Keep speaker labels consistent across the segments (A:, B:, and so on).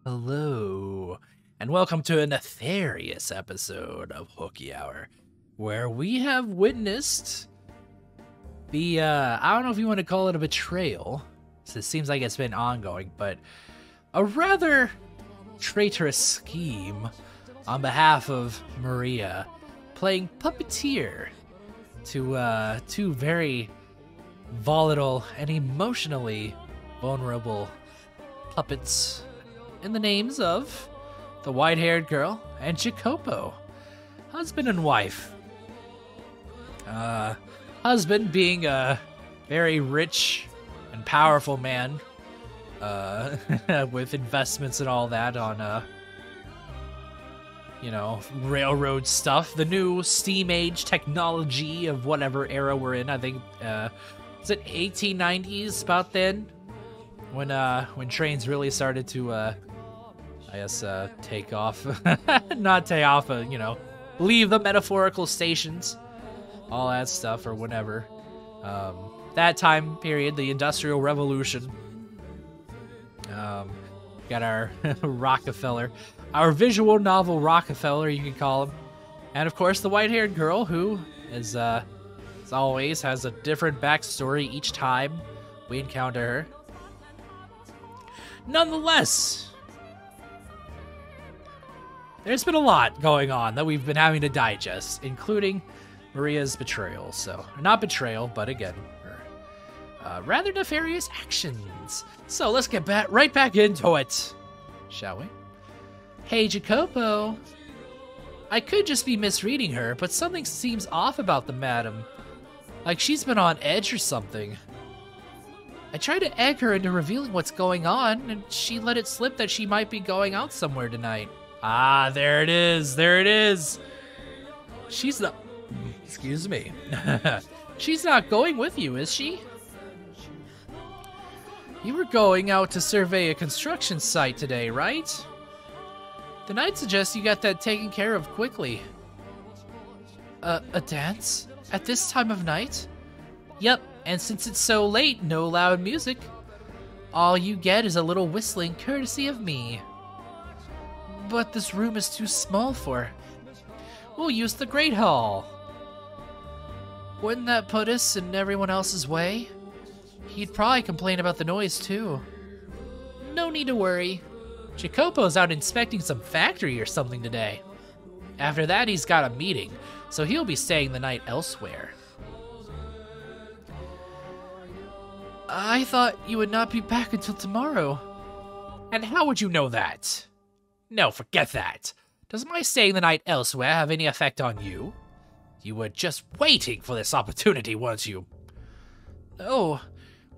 A: Hello, and welcome to a nefarious episode of Hooky Hour, where we have witnessed the, I don't know if you want to call it a betrayal, so it seems like it's been ongoing, but a rather traitorous scheme on behalf of Maria, playing puppeteer to two very volatile and emotionally vulnerable puppets in the names of the white-haired girl and Jacopo, husband and wife. Husband being a very rich and powerful man with investments and all that on, railroad stuff. The new steam age technology of whatever era we're in. I think, is it 1890s, about then? When trains really started to, take off. Not take off, leave the metaphorical stations. All that stuff, or whatever. That time period, the Industrial Revolution. Got our Rockefeller. Our visual novel Rockefeller, you could call him. And of course, the white-haired girl, who is, as always, has a different backstory each time we encounter her. Nonetheless, there's been a lot going on that we've been having to digest, including Maria's betrayal. So, not betrayal, but again, her rather nefarious actions. So let's get right back into it, shall we? Hey, Jacopo. I could just be misreading her, but something seems off about the madam. Like she's been on edge or something. I tried to egg her into revealing what's going on, and she let it slip that she might be going out somewhere tonight. Ah, there it is. There it is. She's not... Excuse me. She's not going with you, is she? You were going out to survey a construction site today, right? Then I'd suggest you got that taken care of quickly. A dance? At this time of night? Yep, and since it's so late, no loud music. All you get is a little whistling courtesy of me. But this room is too small for... We'll use the Great Hall. Wouldn't that put us in everyone else's way? He'd probably complain about the noise, too. No need to worry. Jacopo's out inspecting some factory or something today. After that, he's got a meeting, so he'll be staying the night elsewhere. I thought you would not be back until tomorrow. And how would you know that? No, forget that. Does my staying the night elsewhere have any effect on you? You were just waiting for this opportunity, weren't you? Oh,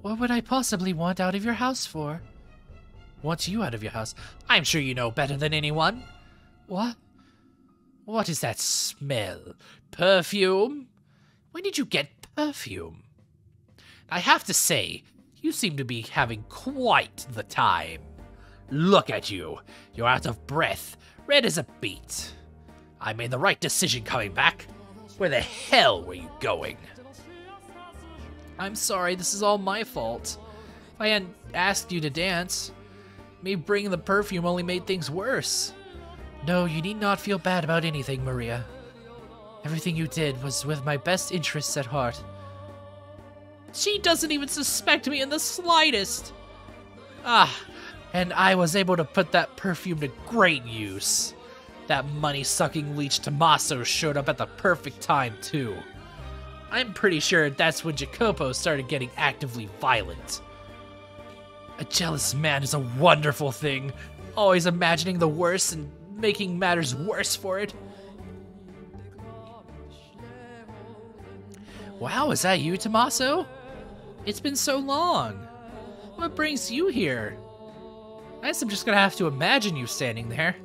A: what would I possibly want out of your house for? Want you out of your house? I'm sure you know better than anyone. What? What is that smell? Perfume? When did you get perfume? I have to say, you seem to be having quite the time. Look at you. You're out of breath, red as a beet. I made the right decision coming back. Where the hell were you going? I'm sorry, this is all my fault. If I hadn't asked you to dance, me bringing the perfume only made things worse. No, you need not feel bad about anything, Maria. Everything you did was with my best interests at heart. She doesn't even suspect me in the slightest. And I was able to put that perfume to great use. That money-sucking leech Tommaso showed up at the perfect time, too. I'm pretty sure that's when Jacopo started getting actively violent. A jealous man is a wonderful thing, always imagining the worst and making matters worse for it. Wow, is that you, Tommaso? It's been so long. What brings you here? I guess I'm just gonna have to imagine you standing there.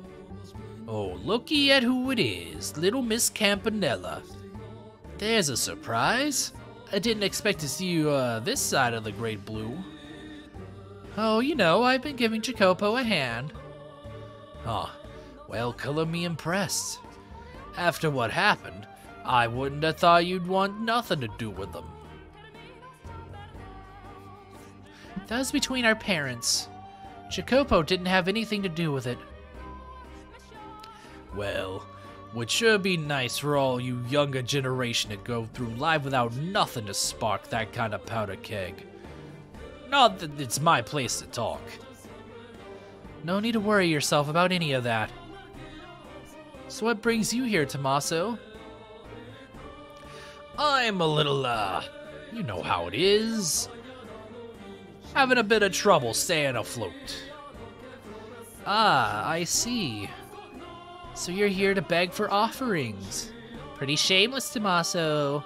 A: Oh, looky at who it is, little Miss Campanella. There's a surprise. I didn't expect to see you this side of the Great Blue. Oh, you know, I've been giving Jacopo a hand. Oh, well, color me impressed. After what happened, I wouldn't have thought you'd want nothing to do with them. That was between our parents. Jacopo didn't have anything to do with it. Well, would sure be nice for all you younger generation to go through life without nothing to spark that kind of powder keg. Not that it's my place to talk. No need to worry yourself about any of that. So what brings you here, Tommaso? I'm a little, you know how it is. Having a bit of trouble staying afloat. Ah, I see. So you're here to beg for offerings. Pretty shameless, Tommaso.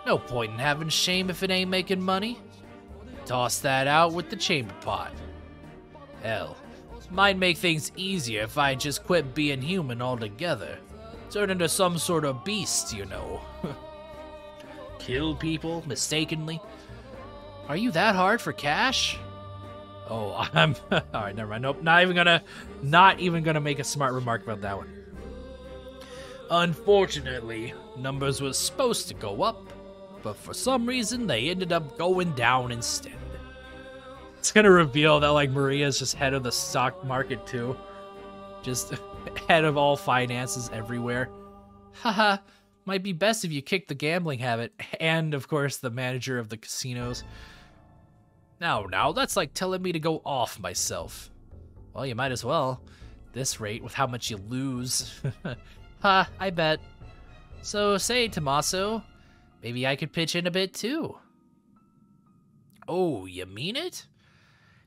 A: No point in having shame if it ain't making money. Toss that out with the chamber pot. Hell, might make things easier if I just quit being human altogether. Turn into some sort of beast, you know. Kill people mistakenly. Are you that hard for cash? Oh, I'm alright, never mind. Nope, not even gonna make a smart remark about that one. Unfortunately, numbers were supposed to go up, but for some reason they ended up going down instead. It's gonna reveal that like Maria's just head of the stock market too. Just head of all finances everywhere. Haha, might be best if you kick the gambling habit, and of course the manager of the casinos. Now, that's like telling me to go off myself. Well, you might as well. This rate, with how much you lose. Ha, I bet. So, say, Tommaso, maybe I could pitch in a bit too. Oh, you mean it?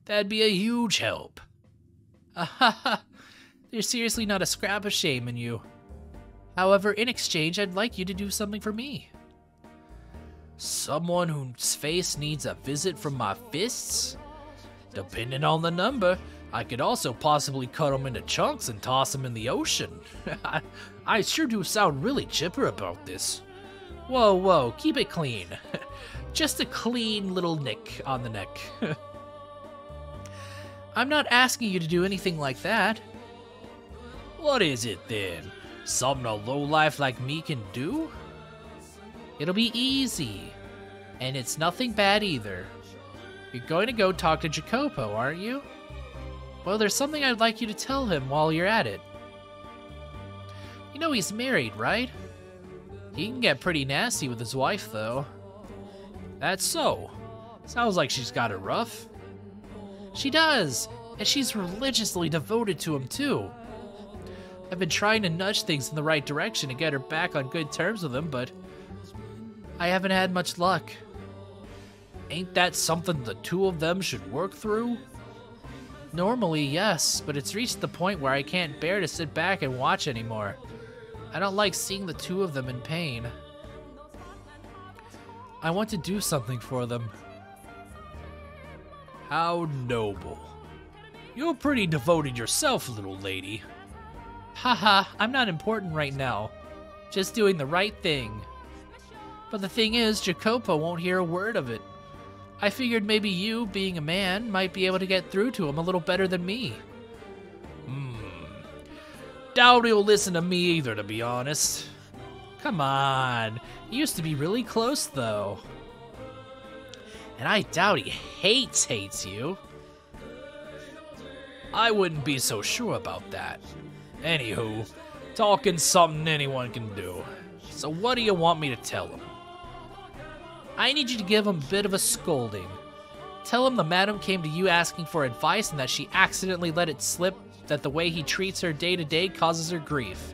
A: That'd be a huge help. Ahaha, there's seriously not a scrap of shame in you. However, in exchange, I'd like you to do something for me. Someone whose face needs a visit from my fists? Depending on the number, I could also possibly cut them into chunks and toss them in the ocean. I sure do sound really chipper about this. Whoa, keep it clean. Just a clean little nick on the neck. I'm not asking you to do anything like that. What is it then? Something a lowlife like me can do? It'll be easy. And it's nothing bad either. You're going to go talk to Jacopo, aren't you? Well, there's something I'd like you to tell him while you're at it. You know he's married, right? He can get pretty nasty with his wife, though. That's so. Sounds like she's got it rough. She does, and she's religiously devoted to him, too. I've been trying to nudge things in the right direction to get her back on good terms with him, but I haven't had much luck. Ain't that something the two of them should work through? Normally, yes, but it's reached the point where I can't bear to sit back and watch anymore. I don't like seeing the two of them in pain. I want to do something for them. How noble. You're pretty devoted yourself, little lady. Haha, I'm not important right now. Just doing the right thing. But the thing is, Jacopo won't hear a word of it. I figured maybe you, being a man, might be able to get through to him a little better than me. Doubt he'll listen to me either, to be honest. Come on, he used to be really close, though. And I doubt he hates you. I wouldn't be so sure about that. Anywho, talking's something anyone can do. So what do you want me to tell him? I need you to give him a bit of a scolding. Tell him the madam came to you asking for advice and that she accidentally let it slip that the way he treats her day to day causes her grief.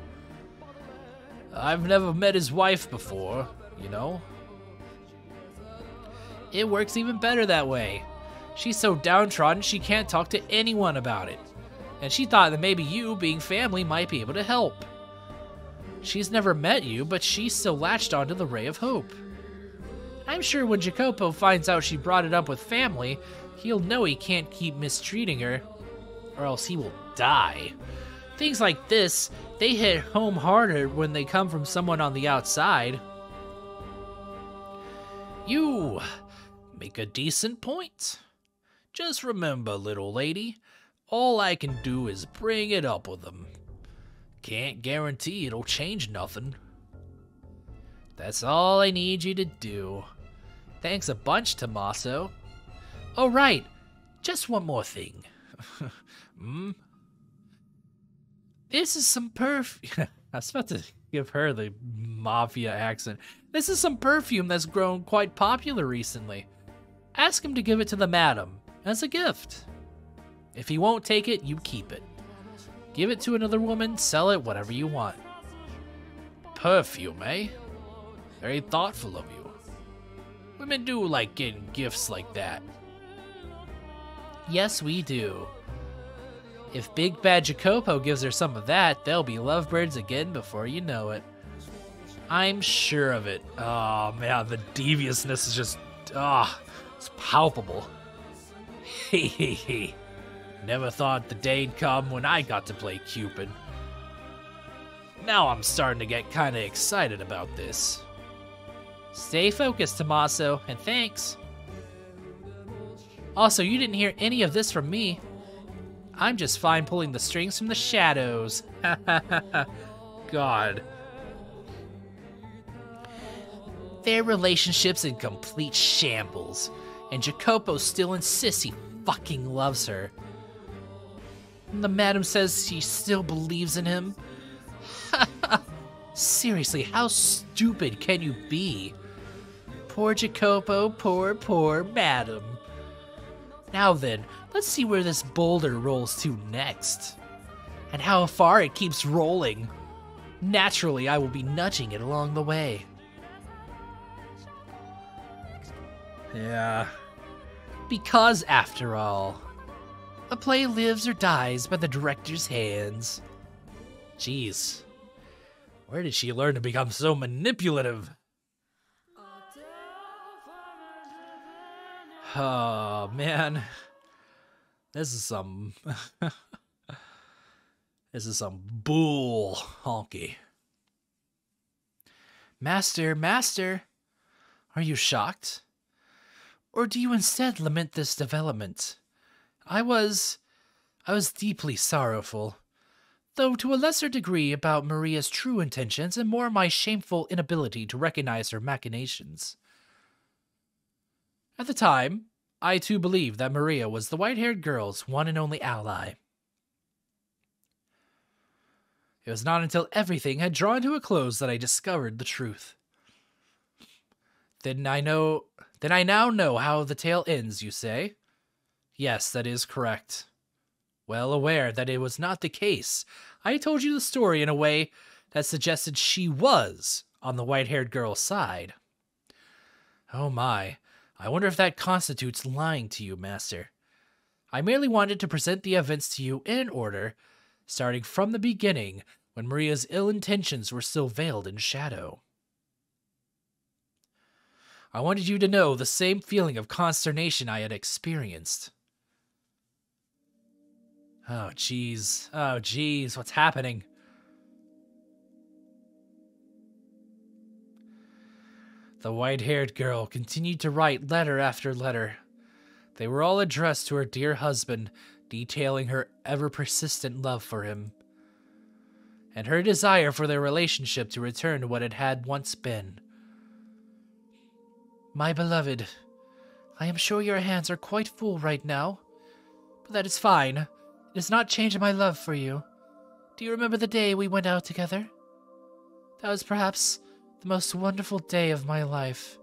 A: I've never met his wife before, you know. It works even better that way. She's so downtrodden she can't talk to anyone about it. And she thought that maybe you, being family, might be able to help. She's never met you, but she's still latched onto the ray of hope. I'm sure when Jacopo finds out she brought it up with family, he'll know he can't keep mistreating her, or else he will die. Things like this, they hit home harder when they come from someone on the outside. You make a decent point. Just remember, little lady, all I can do is bring it up with them. Can't guarantee it'll change nothing. That's all I need you to do. Thanks a bunch, Tommaso. Oh, right. Just one more thing. Hmm? This is some perfume. I was about to give her the mafia accent. This is some perfume that's grown quite popular recently. Ask him to give it to the madam as a gift. If he won't take it, you keep it. Give it to another woman, sell it, whatever you want. Perfume, eh? Very thoughtful of you. Women do like getting gifts like that. Yes, we do. If Big Bad Jacopo gives her some of that, they'll be lovebirds again before you know it. I'm sure of it. Oh man, the deviousness is just, it's palpable. Hehehe. Never thought the day'd come when I got to play Cupid. Now I'm starting to get kinda excited about this. Stay focused, Tommaso, and thanks. Also, you didn't hear any of this from me. I'm just fine pulling the strings from the shadows. God. Their relationship's in complete shambles, and Jacopo still insists he fucking loves her. And the madam says she still believes in him. Seriously, how stupid can you be? Poor Jacopo, poor madam. Now then, let's see where this boulder rolls to next. And how far it keeps rolling. Naturally, I will be nudging it along the way. Yeah. Because, after all, a play lives or dies by the director's hands. Jeez. Where did she learn to become so manipulative? Oh, man. This is some... this is some bull honky. Master, are you shocked? Or do you instead lament this development? I was deeply sorrowful, though to a lesser degree about Maria's true intentions and more my shameful inability to recognize her machinations. At the time, I too believed that Maria was the white-haired girl's one and only ally. It was not until everything had drawn to a close that I discovered the truth. Then I now know how the tale ends, you say? Yes, that is correct. Well aware that it was not the case, I told you the story in a way that suggested she was on the white-haired girl's side. Oh my, I wonder if that constitutes lying to you, Master. I merely wanted to present the events to you in order, starting from the beginning, when Maria's ill intentions were still veiled in shadow. I wanted you to know the same feeling of consternation I had experienced. Oh, jeez, what's happening? The white-haired girl continued to write letter after letter. They were all addressed to her dear husband, detailing her ever-persistent love for him, and her desire for their relationship to return to what it had once been. My beloved, I am sure your hands are quite full right now, but that is fine. It has not changed my love for you. Do you remember the day we went out together? That was perhaps the most wonderful day of my life.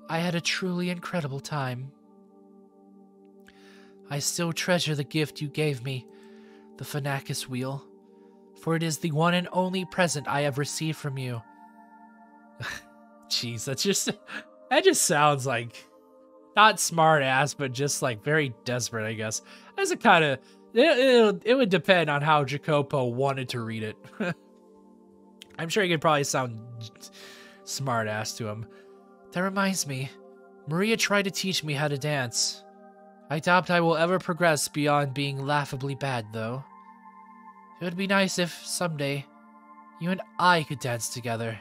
A: I had a truly incredible time. I still treasure the gift you gave me, the Phanacus wheel, for it is the one and only present I have received from you. Jeez, that just sounds like, not smart ass, but just like very desperate, I guess. That's a kind of, it would depend on how Jacopo wanted to read it. I'm sure he could probably sound smart ass to him. That reminds me, Maria tried to teach me how to dance. I doubt I will ever progress beyond being laughably bad, though. It would be nice if, someday, you and I could dance together.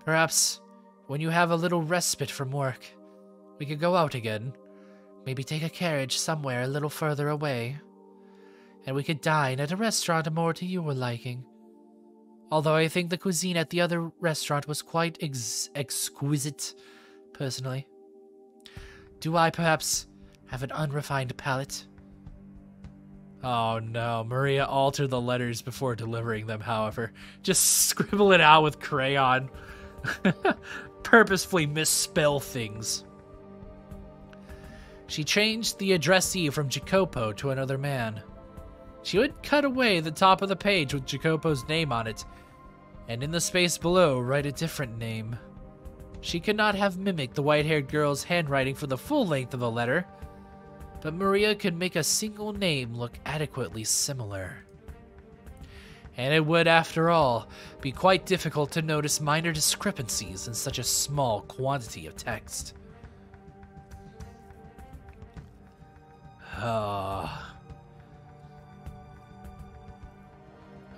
A: Perhaps, when you have a little respite from work, we could go out again. Maybe take a carriage somewhere a little further away. And we could dine at a restaurant more to your liking. Although I think the cuisine at the other restaurant was quite exquisite, personally. Do I, perhaps, have an unrefined palate? Oh no, Maria altered the letters before delivering them, however. Just scribble it out with crayon. Purposefully misspell things. She changed the addressee from Jacopo to another man. She would cut away the top of the page with Jacopo's name on it, and in the space below write a different name. She could not have mimicked the white-haired girl's handwriting for the full length of the letter, but Maria could make a single name look adequately similar. And it would, after all, be quite difficult to notice minor discrepancies in such a small quantity of text.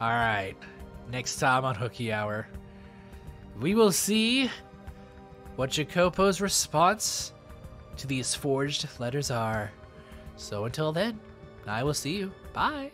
A: Alright, next time on Hooky Hour, we will see what Jacopo's response to these forged letters are. So until then, I will see you. Bye.